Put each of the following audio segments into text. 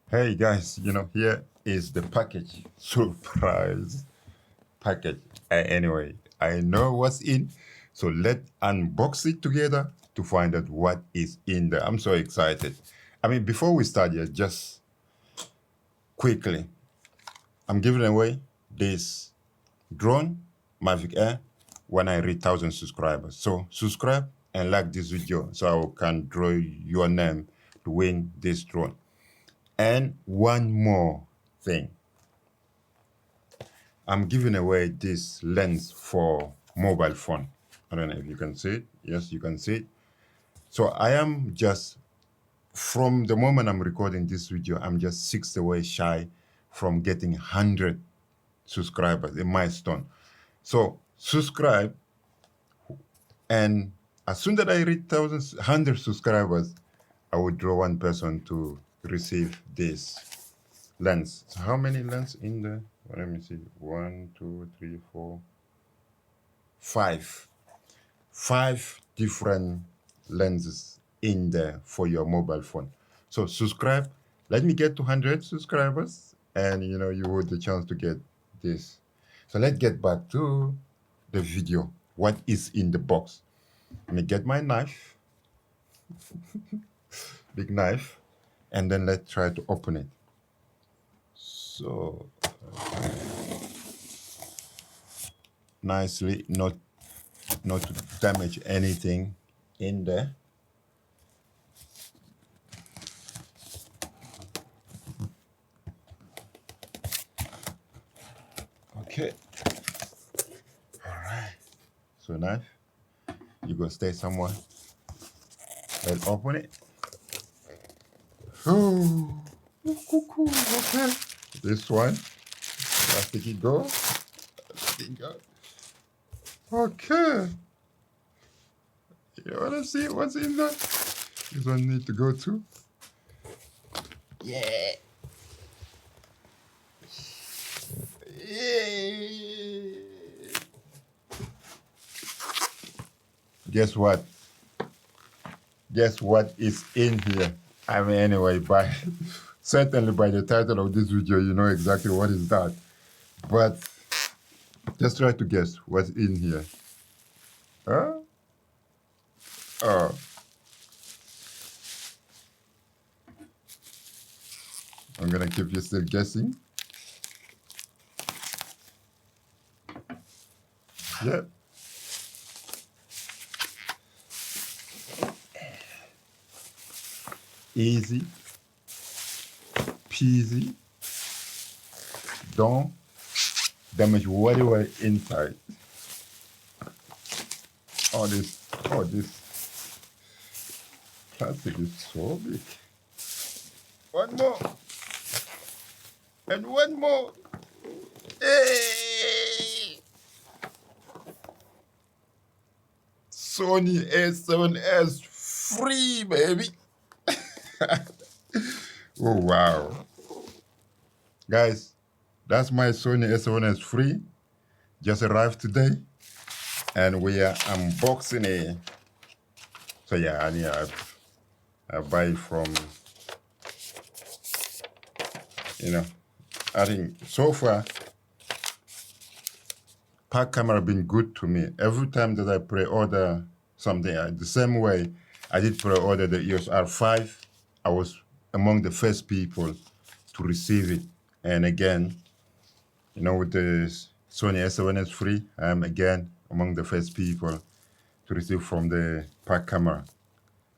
Hey guys, here is the package. Surprise package. Anyway, I know what's in, so let's unbox it together to find out what is in there. I'm so excited. Before we start here, just quickly, I'm giving away this drone, Mavic Air, when I reach 1,000 subscribers. So subscribe and like this video so I can draw your name to win this drone. And one more thing. I'm giving away this lens for mobile phone. I don't know if you can see it. Yes, you can see it. So I am just, from the moment I'm recording this video, I'm just 6 away shy from getting 100 subscribers, a milestone. So subscribe, and as soon as I reach 100 subscribers, I will draw one person to receive this lens. So how many lenses in there? Well, let me see. 1, 2, 3, 4, 5. 5 different lenses in there for your mobile phone. So subscribe. Let me get to 100 subscribers, and you would the chance to get this. So let's get back to the video. What is in the box? Let me get my knife, big knife, and then let's try to open it. So nicely, not to damage anything in there. Okay. All right. So knife, you go stay somewhere. Let's open it. Oh, okay. This one, plastic it go. Plastic it go. Okay. You wanna see what's in there? This one need to go too. Yeah. Yeah. Guess what? Guess what is in here? Anyway, certainly by the title of this video, you know exactly what is that. But just try to guess what's in here. Huh? Oh. I'm gonna keep you still guessing. Yep. Easy peasy. Don't damage whatever inside. This plastic is so big. One more. And one more. Hey! Sony a7s free, baby. Oh, wow. Guys, that's my Sony a7s free. Just arrived today. And we are unboxing it. So yeah, I buy it from, I think so far, pack camera been good to me. Every time that I pre-order something, the same way I did pre-order the EOS R5, I was among the first people to receive it. And again, with the Sony a7s free, I am again among the first people to receive from the pack camera.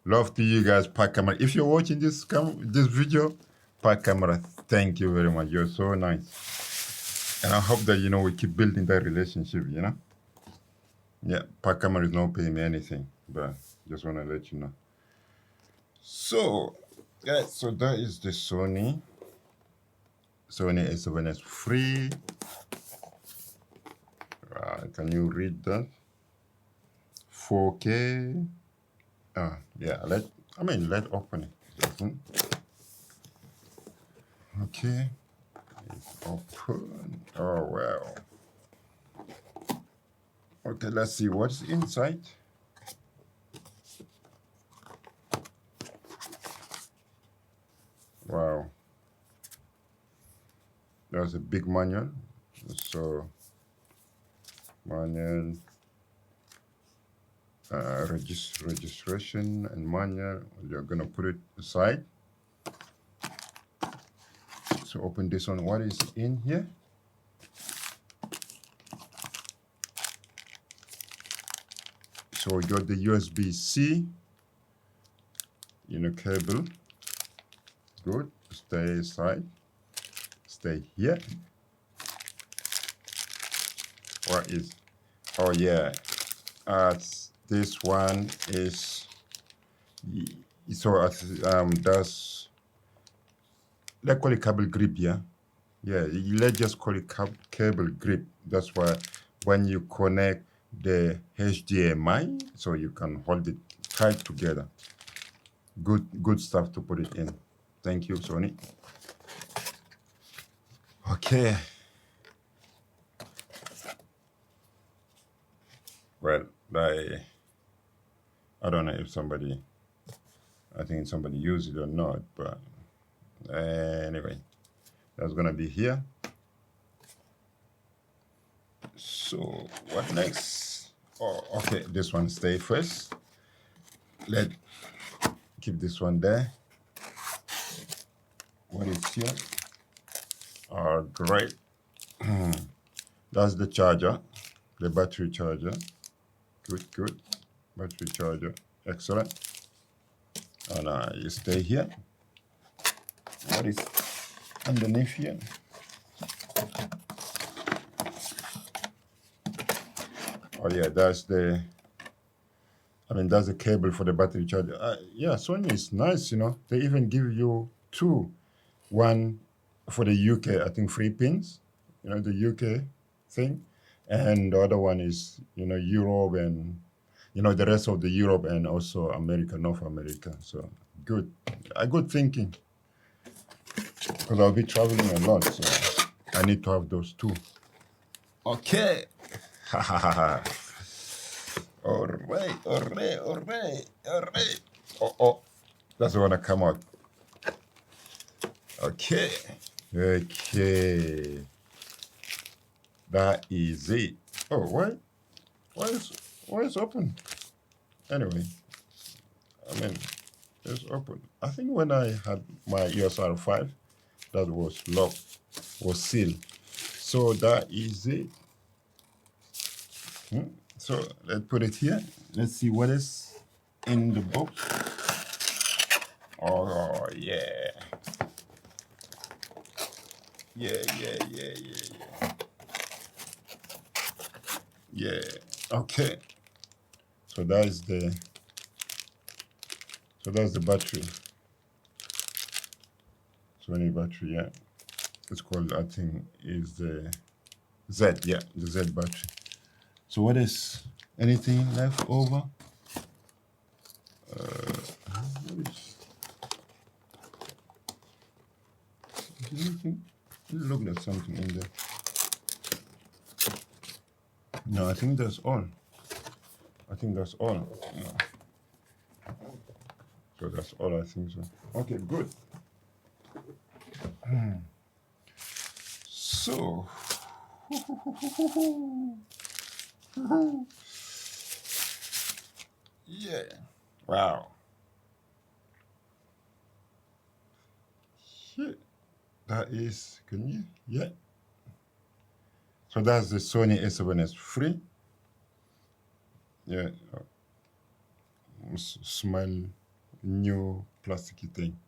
Love to you guys, pack camera. If you're watching this video, pack camera, thank you very much. You're so nice. And I hope that, we keep building that relationship, Yeah, pack camera is not paying me anything, but just want to let you know. So, guys, so that is the Sony a7s free. Can you read that? 4K. Yeah, let's open it. Okay, it's open. Oh, wow. Okay, let's see what's inside. Wow. there's a big manual. So manual, registration and manual. You're gonna put it aside. So open this one. What is in here? So we got the USB-C, cable. Good. Stay aside. Stay here. What is? Oh yeah. This one is. So that's. Let's call it cable grip. Yeah. Yeah. Let's just call it cable grip. That's why when you connect the HDMI, so you can hold it tight together. Good stuff to put it in. Thank you, Sony. Okay. Well, I don't know if somebody, I think somebody used it or not, but anyway, that's gonna be here. So what next? Oh, okay, this one stay first. Let's keep this one there. What is here? Oh, great. That's the charger, the battery charger. Good. Battery charger, excellent. And you stay here. What is underneath here? Oh yeah, that's the cable for the battery charger. Yeah, Sony is nice, They even give you two. One for the UK, I think 3 pins, the UK thing. And the other one is, Europe and, the rest of the Europe and also America, North America. So good. Good thinking. Because I'll be traveling a lot, so I need to have those two. Okay. All right. Oh, that's the one that come out. Okay. That is it. Oh, what? Why is open? Anyway, it's open. I think when I had my ESR 5, that was locked, was sealed. So that is it. So let's put it here. Let's see what is in the box. Oh yeah. Yeah. Okay. So that's the battery. Sony battery, yeah. It's called, I think, is the Z, yeah, the Z battery. So what is anything left over? Anything? Look, there's something in there. No, I think that's all. No. So that's all, I think so. Okay, good. So, yeah, wow. Shit, that is, can you? Yeah. So that's the Sony a7s free. Yeah, small, new plasticky thing.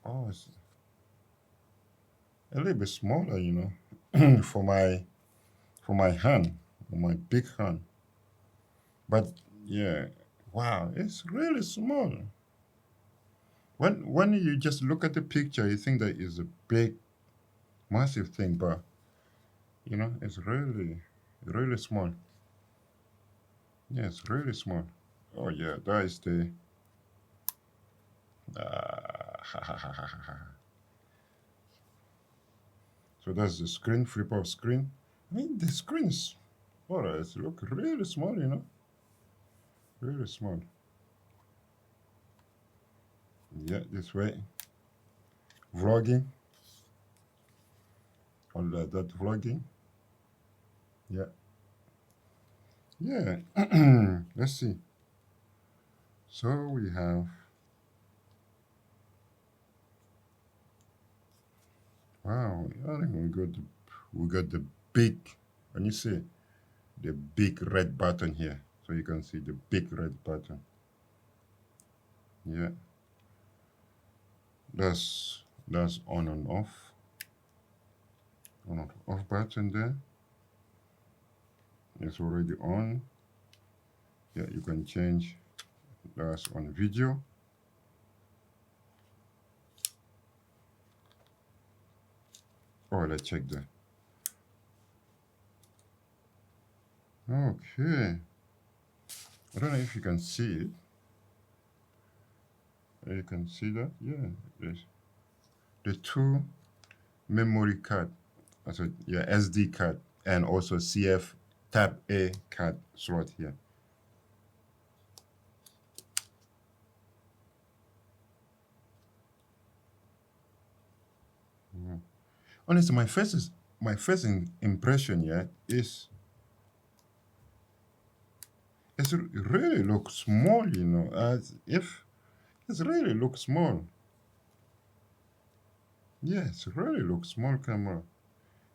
Oh, it's a little bit smaller, for my hand, for my big hand. But yeah, wow, it's really small. When you just look at the picture, you think that is a big, massive thing, but it's really small. Yeah, it's really small. Oh yeah, that is the. So that's the screen, flip of screen. The screens, alright, it look really small, really small. Yeah, this way. Vlogging. All that vlogging. Yeah. Yeah. Let's see. So we have, wow, I think we got the big, when you see the big red button here. So you can see the big red button. Yeah. That's on and off. On and off button there. It's already on. Yeah, you can change. That's on video. Oh, let's check that. Okay. I don't know if you can see it. You can see that. Yeah. There's the two memory card. So yeah, SD card and also CF Tab A card slot here. Mhm. Honestly, my first impression, yeah, is it really looks small, as if it really looks small. Yes, it really looks small camera.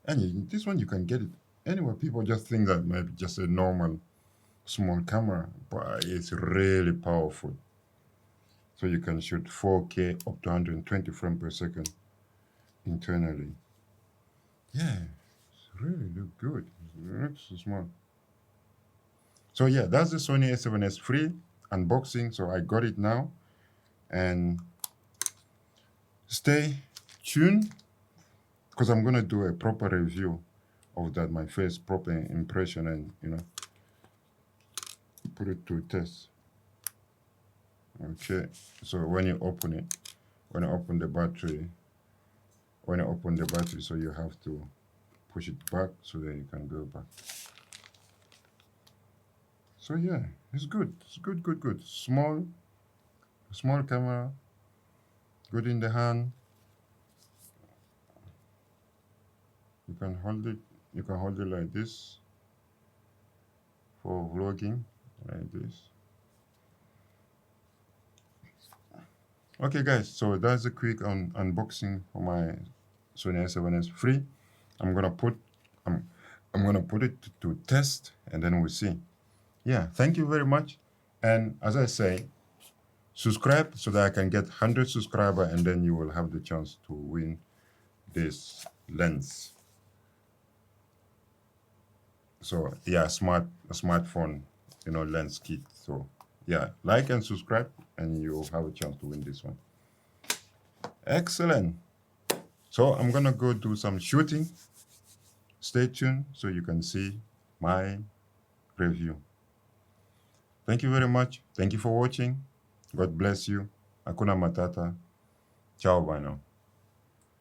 And this one you can get it anywhere. People just think that maybe just a normal small camera, but it's really powerful. So you can shoot 4K up to 120 frames per second internally. Yeah, it's really look good. It looks small. So yeah, that's the Sony a7s free unboxing. So I got it now, and stay tuned because I'm gonna do a proper review of that, my first proper impression, and put it to test. Okay, so when you open it, when you open the battery, so you have to push it back so that you can go back. So yeah, it's good. It's good, good, good. Small camera, good in the hand. You can hold it. You can hold it like this for vlogging, like this. Okay, guys. So that's a quick unboxing for my Sony a7s free. I'm gonna put I'm, I'm gonna put it to test, and then we'll see. Yeah. Thank you very much. And as I say, subscribe so that I can get 100 subscribers, and then you will have the chance to win this lens. So yeah, a smartphone, lens kit. So yeah, like and subscribe, and you'll have a chance to win this one. Excellent. So I'm gonna go do some shooting. Stay tuned so you can see my review. Thank you very much. Thank you for watching. God bless you. Hakuna Matata. Ciao, bye now.